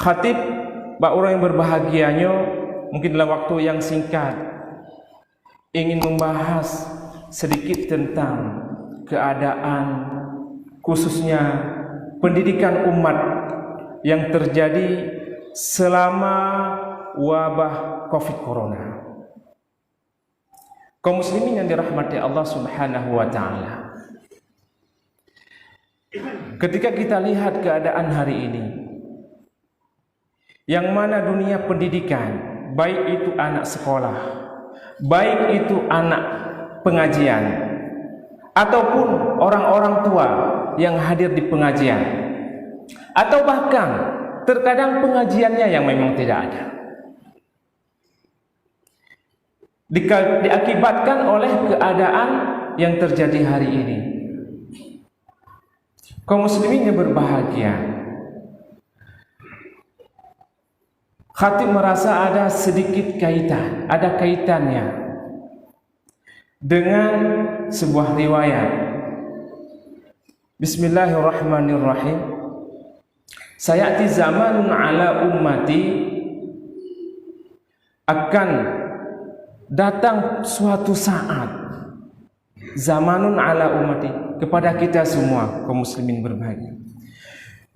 Khatib, orang yang berbahagianya, mungkin dalam waktu yang singkat ingin membahas sedikit tentang keadaan khususnya pendidikan umat yang terjadi selama wabah Covid Corona. Kaum muslimin yang dirahmati Allah Subhanahu wa taala. Ketika kita lihat keadaan hari ini, yang mana dunia pendidikan, baik itu anak sekolah, baik itu anak pengajian, ataupun orang-orang tua yang hadir di pengajian, atau bahkan terkadang pengajiannya yang memang tidak ada, diakibatkan oleh keadaan yang terjadi hari ini. Kaum muslimin yang berbahagia, Khatib merasa ada sedikit kaitan, ada kaitannya dengan sebuah riwayat. Bismillahirrahmanirrahim. Sayati zamanun ala ummati, akan datang suatu saat, zamanun ala ummati, kepada kita semua kaum muslimin berbahagia.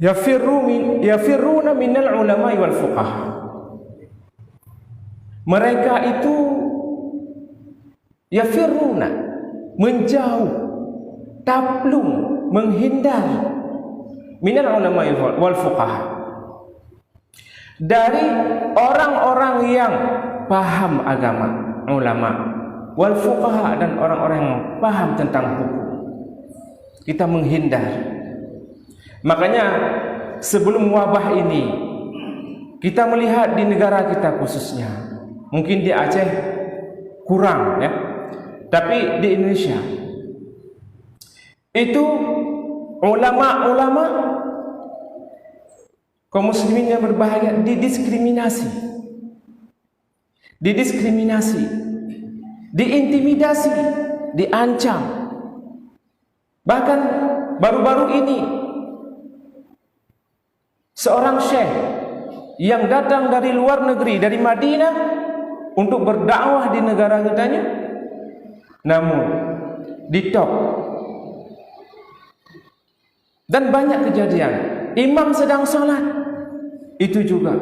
Yafirruna minal ulama wal fuqaha. Mereka itu yafirruna, menjauh, taplung, menghindar, minal ulama wal fuqaha, dari orang-orang yang paham agama, ulama, wal fuqaha, dan orang-orang yang paham tentang hukum. Kita menghindar. Makanya sebelum wabah ini, kita melihat di negara kita khususnya, mungkin di Aceh kurang ya, tapi di Indonesia itu ulama-ulama kaum muslimin yang berbahagia didiskriminasi, diintimidasi, diancam. Bahkan baru-baru ini seorang syekh yang datang dari luar negeri, dari Madinah, untuk berdakwah di negara kitanya, namun ditop. Dan banyak kejadian, imam sedang sholat, itu juga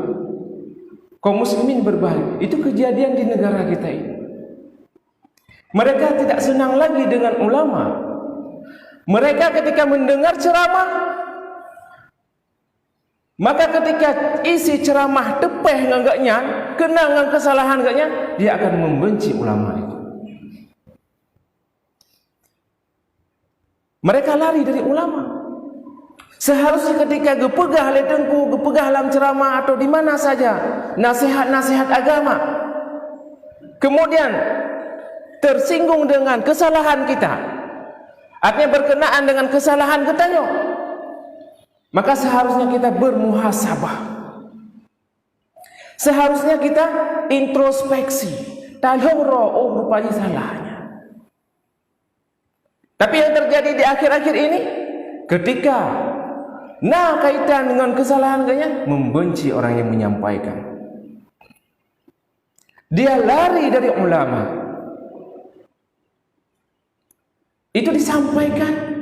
kaum muslimin berbahagia. Itu kejadian di negara kita ini. Mereka tidak senang lagi dengan ulama. Mereka ketika mendengar ceramah, maka ketika isi ceramah tepeh ngagaknya, kena dengan kesalahan ngagaknya, dia akan membenci ulama itu. Mereka lari dari ulama. Seharusnya ketika gepegah letengku, gepegah dalam ceramah atau di mana saja, nasihat-nasihat agama, kemudian tersinggung dengan kesalahan kita, artinya berkenaan dengan kesalahan katanya, maka seharusnya kita bermuhasabah. Seharusnya kita introspeksi. Oh, rupanya salahnya. Tapi yang terjadi di akhir-akhir ini, ketika kaitan dengan kesalahan katanya, membenci orang yang menyampaikan. Dia lari dari ulama. Itu disampaikan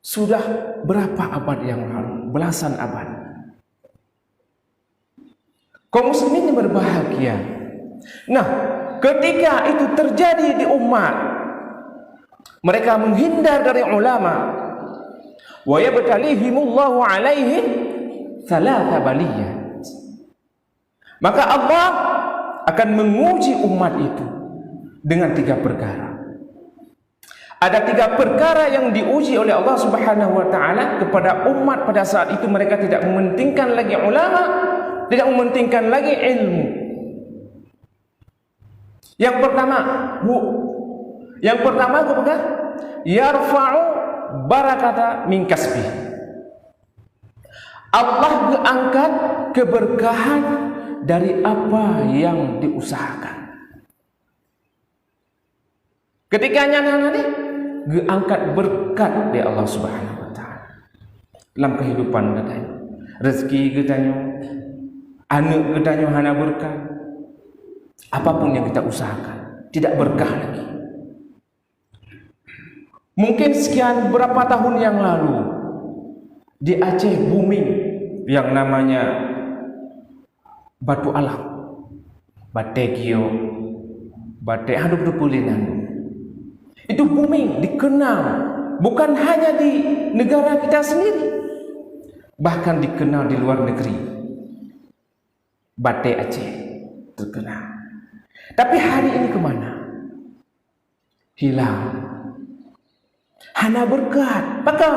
sudah berapa abad yang lalu, belasan abad. Kaum muslimin berbahagia. Nah, ketika itu terjadi di umat, mereka menghindar dari ulama. Wa yabtalihimullahu alaihim thalatha baliyah. Maka Allah akan menguji umat itu dengan 3 perkara. Ada 3 perkara yang diuji oleh Allah Subhanahu wa taala kepada umat pada saat itu. Mereka tidak mementingkan lagi ulama, tidak mementingkan lagi ilmu. Yang pertama kepada yarfa'u barakata min kasbi. Allah mengangkat keberkahan dari apa yang diusahakan. Ketika nyana diangkat berkat dari Allah Subhanahu wa taala dalam kehidupan katanya. rezeki katanya, anak katanya hana berkah. Apapun yang kita usahakan tidak berkah lagi. Mungkin sekian berapa tahun yang lalu di Aceh booming yang namanya batu alam, bategio, batek hadap dupulinan. Itu booming, dikenal bukan hanya di negara kita sendiri, bahkan dikenal di luar negeri. Batik Aceh terkenal. Tapi hari ini kemana? Hilang. Hana berkat. Maka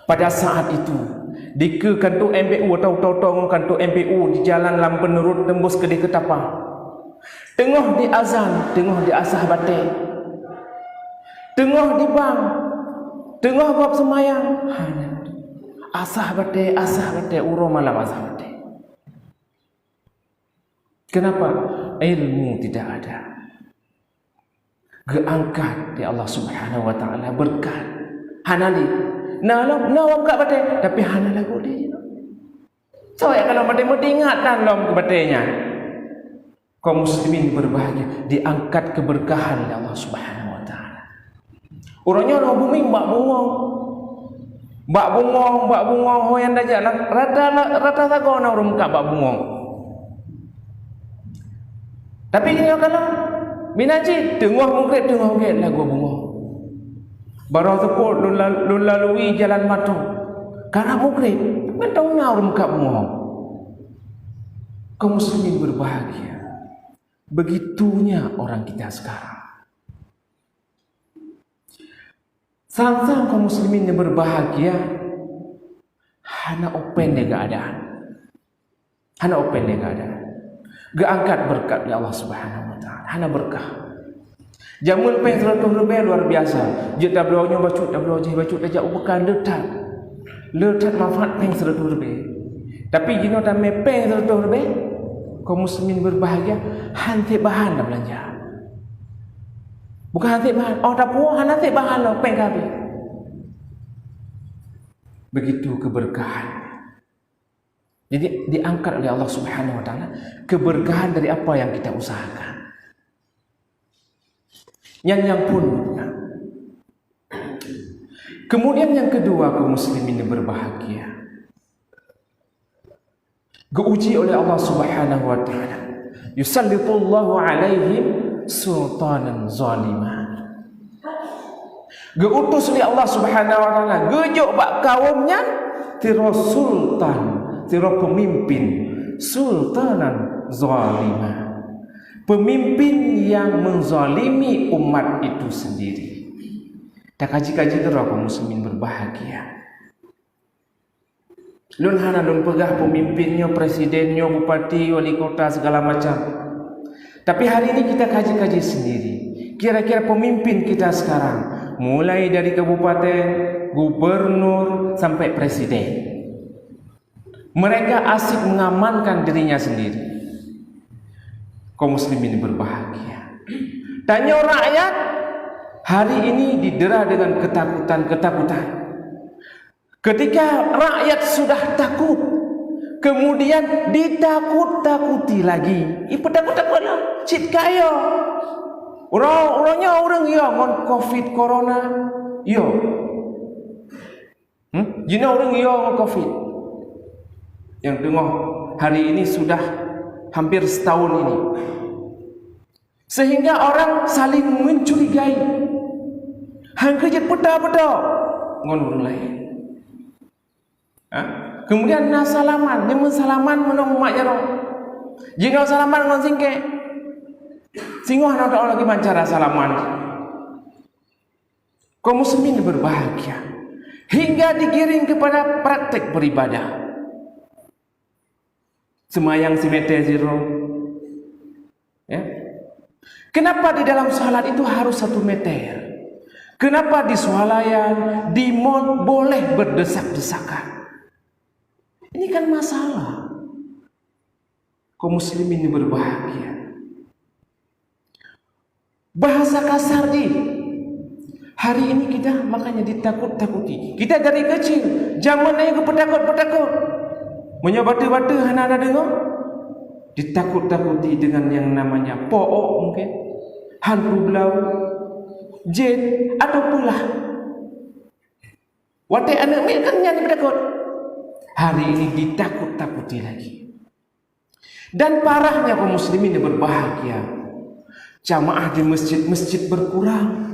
pada saat itu di ke kantor MPU atau tahu-tahu kantor MPU di jalan Lampen Road tembus ke Ketapang. Tengah di azan, tengah di asah batik. Tengah di bang, tengah bab semayang. Asah batik, urus malam asah batik. Kenapa? Ilmu tidak ada. Geangkat di Allah Subhanahu wa taala berkat. Hanali. Nawam kat batik tapi hana lagu dia. Soalnya kalau batik mesti ingat dan lom ke batiknya. Kaum muslimin berbahagia diangkat keberkahan oleh Allah Subhanahu wa taala. Orangnya nak bumi mbak bungong. Mbak bungong hoyan dajak rata sago na urang kat mbak bungong. Tapi ini kalau minaji tengah mungkret lagu bunga. Baru tepuk lalui jalan matang. Karena mungkret, mentang ngawur muka bunga. Kaum muslimin berbahagia. Begitunya orang kita sekarang. Sang-sang kaum muslimin yang berbahagia, hana open dia keadaan. Hana open dia keadaan. Geangkat berkat dari Allah Subhanahu wa taala. Hana berkah. Jamun peng 100 lebih luar biasa. Je dah belonyo bacut dah bukan letak. Letak manfaat peng 100 lebih. Tapi jino dah peng 100 lebih, kaum muslimin berbahagia, hantik bahan dah belanja. Bukan hantik bahan. Oh dah puas hantik bahan lah peng kabeh. Begitu keberkahan. Jadi diangkat oleh Allah Subhanahu wa taala keberkahan dari apa yang kita usahakan. Yang pun. Kemudian yang kedua, kaum muslimin yang berbahagia. Diuji oleh Allah Subhanahu wa taala. Yusallitullahu alaihim sultanan zaliman. Diutus oleh Allah Subhanahu wa taala gejuk bak kaumnya tiro sultan, tiro pemimpin sultanan zaliman. Pemimpin yang menzalimi umat itu sendiri. Tak kaji-kaji terus kaum muslimin berbahagia. Lun hana lun pegah pemimpinnya, presidennya, bupati, wali kota segala macam. Tapi hari ini kita kaji-kaji sendiri. Kira-kira pemimpin kita sekarang, mulai dari kabupaten, gubernur sampai presiden, mereka asik mengamankan dirinya sendiri. Kaum muslimin berbahagia. Tanya rakyat, hari ini didera dengan ketakutan. Ketika rakyat sudah takut, kemudian ditakut-takuti lagi. Takut-takutlah, cit kaya. Orangnya orang ya ngon covid corona, yo. Jina orang ya ngon covid. Yang dengar hari ini sudah hampir setahun ini. Sehingga orang saling mencurigai. Hang kerja peda-peda ngon orang lain. Kemudian nasalaman, nyemun salaman menong mak jaro. Jika salaman ngon singke. Singoh nak lagi mancara salaman. Kaum muslimin berbahagia hingga digiring kepada praktek beribadah. Semayang si meter zero. Ya. Kenapa di dalam salat itu harus 1 meter? Kenapa di swalayan, di mall boleh berdesak-desakan? Ini kan masalah. Kaum muslimin berbahagia. Bahasa kasar di Hari ini kita makanya ditakut-takuti. Kita dari kecil zaman aja kepetakut-petakut. Menyabatu-batu anak-anak dengar. Ditakut-takuti dengan yang namanya po'ok mungkin, hantu belau, jin atau pula. Watai anak ni kan yang ditakut. Hari ini ditakut-takuti lagi. Dan parahnya kaum muslimin yang berbahagia, jamaah di masjid-masjid berkurang.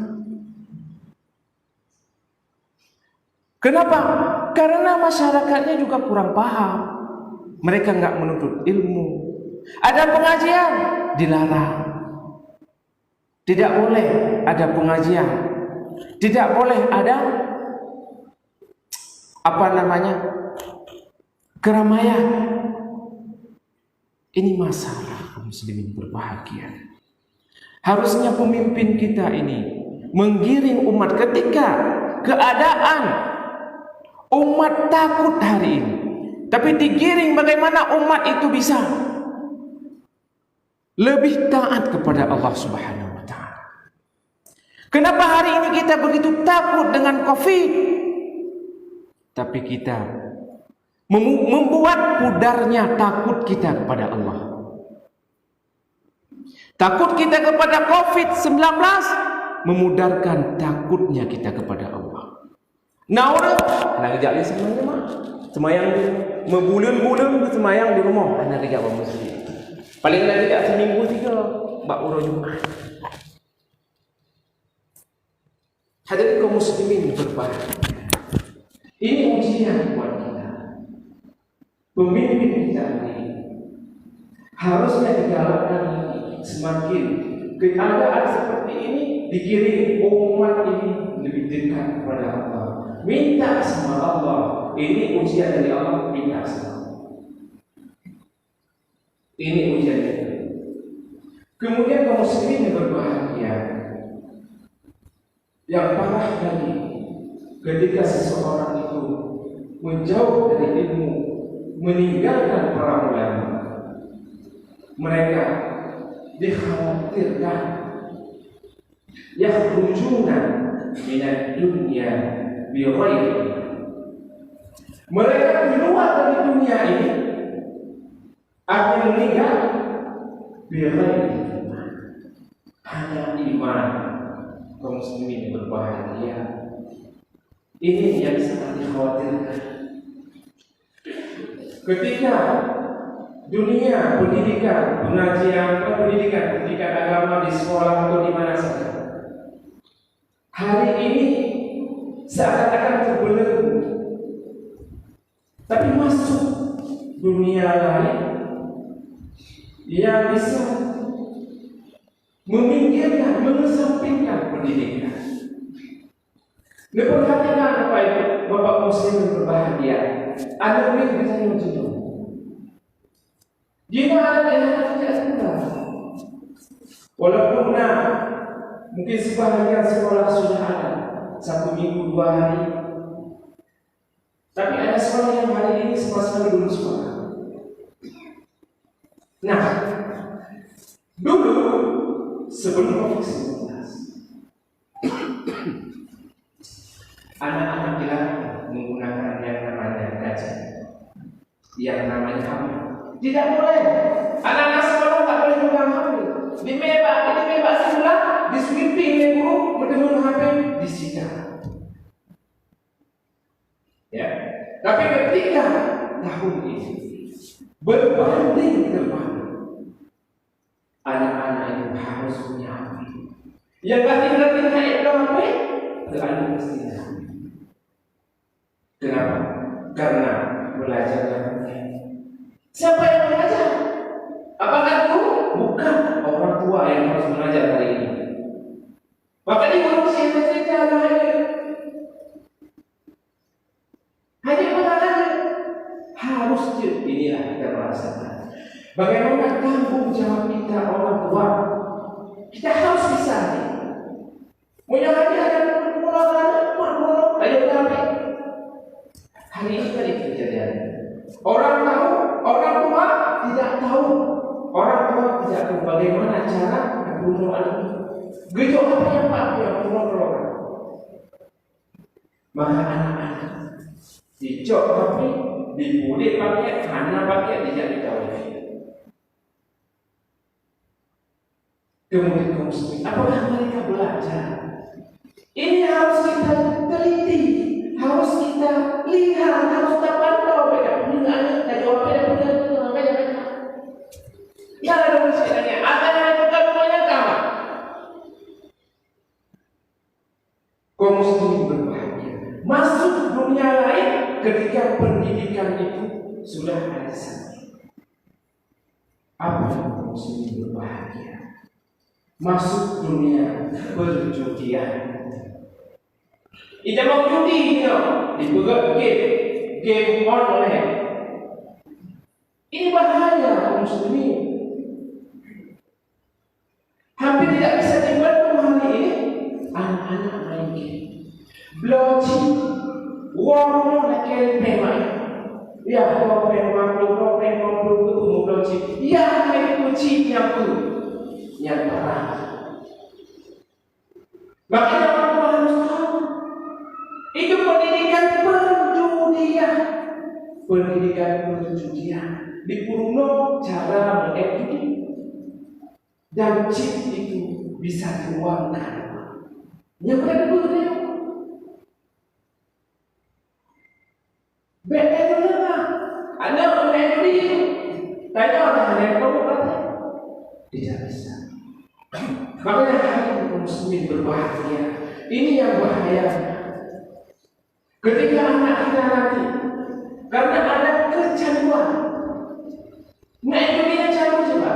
Kenapa? Karena masyarakatnya juga kurang paham. Mereka enggak menuntut ilmu. Ada pengajian dilarang. Tidak boleh ada pengajian. Tidak boleh ada keramaian. Ini masalah kaum muslimin berbahagia. Harusnya pemimpin kita ini menggiring umat ketika keadaan umat takut hari ini. Tapi digiring bagaimana umat itu bisa lebih taat kepada Allah Subhanahu wa taala. Kenapa hari ini kita begitu takut dengan Covid? Tapi kita membuat pudarnya takut kita kepada Allah. Takut kita kepada Covid-19 memudarkan takutnya kita kepada Allah. Nah, orang nak kejap ni semayang mah. Semayang membulan-bulan semayang di rumah. Nak kejap apa masjid. Paling nak kejap seminggu 3 bab urus Jumaat. Hadirin kaum muslimin berbahagia. Ini ujian buat kita. Pemimpin kita ini harusnya digalakkan lagi. Semakin keadaan seperti ini digiring umat ini lebih dekat kepada Allah. Minta sama Allah. Ini ujian dari Allah, minta sama Allah. Ini ujian dari Allah. Kemudian kaum muslimin yang berbahagia. Yang parah lagi, ketika seseorang itu menjauh dari ilmu, meninggalkan para ulama, mereka dikhawatirkan yakhrujuna minad dunya bi ghairi. Mereka keluar dari dunia ini akan meninggal bi ghairi, hanya iman. Kaum muslimin berbahagia. Ini yang sangat dikhawatirkan. Ketika dunia pendidikan, pendidikan agama di sekolah atau di mana saja, hari ini seakan-akan terbelenggu. Tapi masuk dunia lain yang bisa meminggirkan, mengesampingkan pendidikan. Perhatikan apa itu, Bapak Muslim yang berbahagia. Ada murid bertanya macam itu. Jika ada yang tidak sekolah, walaupun mungkin sebahagian sekolah sudah ada 1 minggu 2 hari, tapi ada sekolah yang hari ini sama sekali belum sekolah. Nah, dulu sebelum Covid-19, anak-anak dilarang menggunakan yang namanya gadget, yang namanya HP. Tidak boleh. Anak-anak sekolah tak boleh memegang HP. Dibebas sekolah, di sweeping oleh guru, memegang HP disita. Ya. Tapi ketika tahun ini berbanding terbalik, anak-anak itu harus punya HP. Yang berarti naik ke HP, berani mesti HP. Kenapa? Karena belajar yang penting. Siapa yang mengajar? Apakah guru? Bukan, orang tua yang harus mengajar hari ini. Maka di guru siapa saja hanya mengajar. Harus inilah kita merasakan. Bagaimana tanggung jawab kita orang tua? Kita harus bisa. Menyalahkan ada pergolakan, ayo kami. Hari ini tadi kejadian. Orang tua tidak tahu. Orang tua tidak tahu bagaimana cara pergolakan. Gejolak apa yang Pak yang pergolakan. Maka anak-anak dicok tapi dibudik pakai karena pakai tidak dikawin. Kemudian kaum muslimin, apakah mereka belajar? Ini harus kita teliti, harus kita lihat, harus kita pantau beda penggunaannya dari orang beda. Ya ada misalnya, ada yang bukan banyak kawan. Kaum muslimin berbahagia. Masuk dunia lain ketika pendidikan itu sudah ada sana. Apa yang kaum muslimin berbahagia? Masuk dunia perjudian. Tidak mau judi, dibuat game online. Ini bahaya kaum muslimin. Hampir tidak bisa dibantah hari ini. Anak-anak main game, blogging, warna nakal pemain. Ya, kau pemain tu blogging. Ya, mereka kunci yang parah. Makanya orang harus tahu itu pendidikan perjudian. Pendidikan perjudian di Purno cara mengedukasi dan chip itu bisa diuangkan. Yang mereka boleh beda dulu lah. Ada orang yang itu, tanya orang yang tahu berarti tidak bisa. Makanya hari kaum muslimin berbahagia. Ini yang bahaya. Ketika anak kita nanti karena ada kecanduan, main dunia candu coba.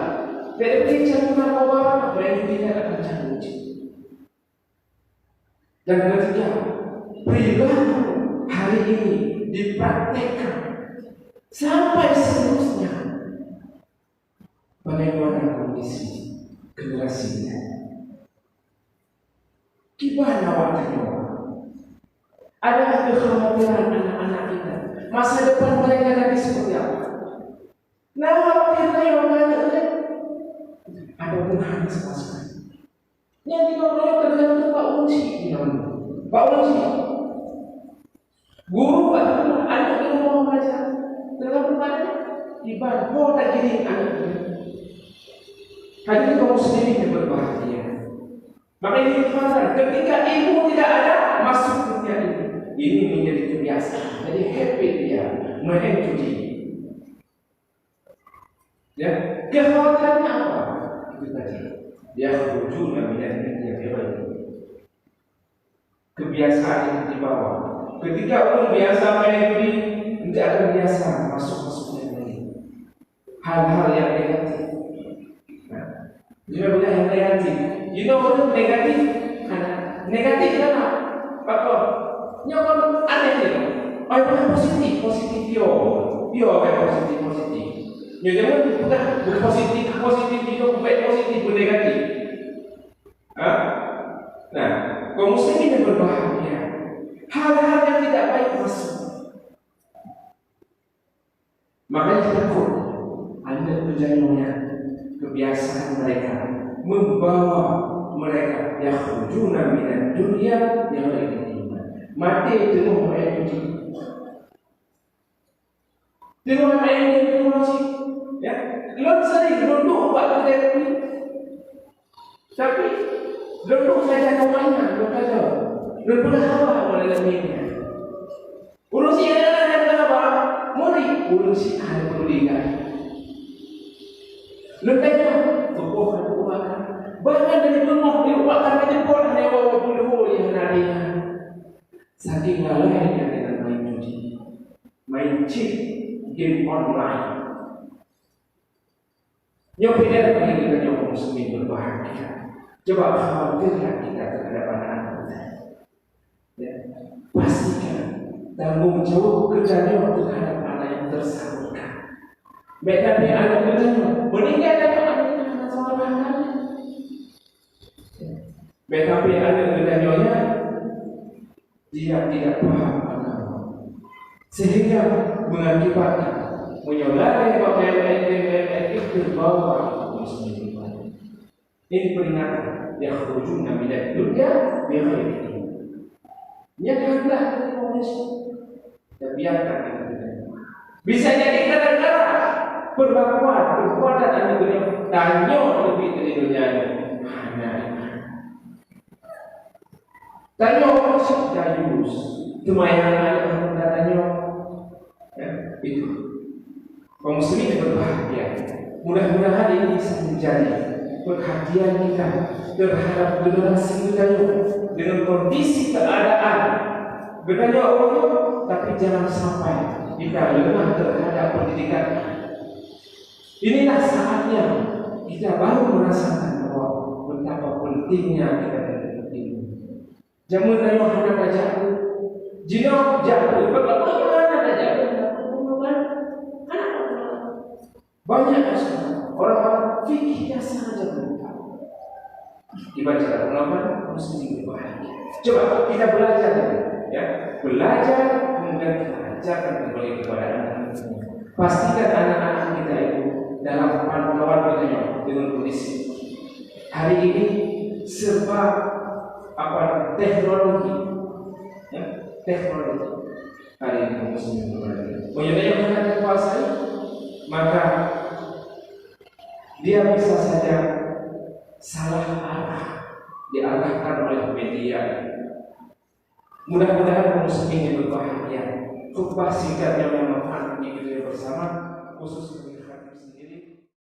Dari candu narkoba, main dunia akan candu. Dan ketika perilaku hari ini dipraktekkan sampai seterusnya, bagaimana kondisi generasinya? Gimana waktunya? Adakah kekhawatiran anak-anak kita? Masa depan mereka nanti seperti apa? Nah, khawatirnya yang mana? Ada benar sama. Yang dikontrol tergantung Pak Unci. Pak Unci, guru atau anak yang mau belajar tergantung pada ibadah. Oh, tak gini anak. Hadirin kaum muslimin yang berbahagia. Maka ini faham, ketika ibu tidak ada, masuk dunia ini. Ini menjadi kebiasaan. Jadi happy dia main judi. Ya, kekhawatirannya apa? Itu tadi. Dia rujuk Nabi dan kebiasaan yang dibawa. Ketika orang biasa main judi, tidak akan biasa masuk-masuknya lagi. Hal-hal yang negatif. Juga bukan yang negatif. You know what negatif? Negatif apa? Apa? Nyokon aneh itu. Oh, yang positif bio kayak positif. Nyokon bukan positif itu bukan positif negatif. Nah, kaum muslimin yang berbahagia. Hal-hal yang tidak baik masuk. Makanya takut Anda berjaya kebiasaan mereka membawa mereka yang khurujuna minan dunia yang lain mati tengok main itu tengok main itu masih ya belum sering duduk buat kedai ini tapi duduk saja namanya belum ada belum pernah apa boleh lebihnya urusi anak yang kenapa murid urusi anak pendidikan lentanya tubuhan bahkan dari rumah diupakan aja pun hanya bawa bulu yang nadinya saking lalainya dengan main judi main chip game online yang beda bagi kita yang muslimin berbahagia. Coba khawatirlah kita terhadap anak-anak kita ya. Pastikan tanggung jawab kerjanya terhadap anak yang tersalurkan. Beda dengan anak kerjanya meninggal dapat anak sama bahan. BKP ada kedanyanya dia tidak paham agama sehingga mengakibatkan menyolai pakaian itu terbawa muslim. Ini peringatan yang khurujuna minad dunya bi ghairi ilm. Biarkanlah dan biarkan itu. Bisa jadi kadang-kadang perbuatan yang dunia tanya lebih dari dunia ini. Tanya orang Dayus, kemayangan tanya, ya, itu. Kaum muslimin berbahagia. Mudah-mudahan ini bisa menjadi perhatian kita terhadap generasi kita dengan kondisi keadaan. Bertanya Allah, tapi jangan sampai kita lemah terhadap pendidikan. Inilah saatnya kita baru merasakan bahwa betapa pentingnya kita mendidik ini. Jangan tanya anak aja, jika jatuh, bagaimana aja? Banyak orang-orang fikihnya saja mereka. Dibaca ulama mesti berbahagia. Coba kita belajar, ya, belajar kemudian kita ajarkan kembali kepada anak-anak. Pastikan anak-anak kita itu dalam pantauan kita dengan kondisi hari ini serba teknologi, ya, teknologi hari ini muslim berbahagia. Mengenai yang akan dikuasai, maka dia bisa saja salah arah, diarahkan oleh media. Mudah-mudahan muslim ini berbahagia. Khutbah singkat yang bermanfaat bagi kita bersama, khusus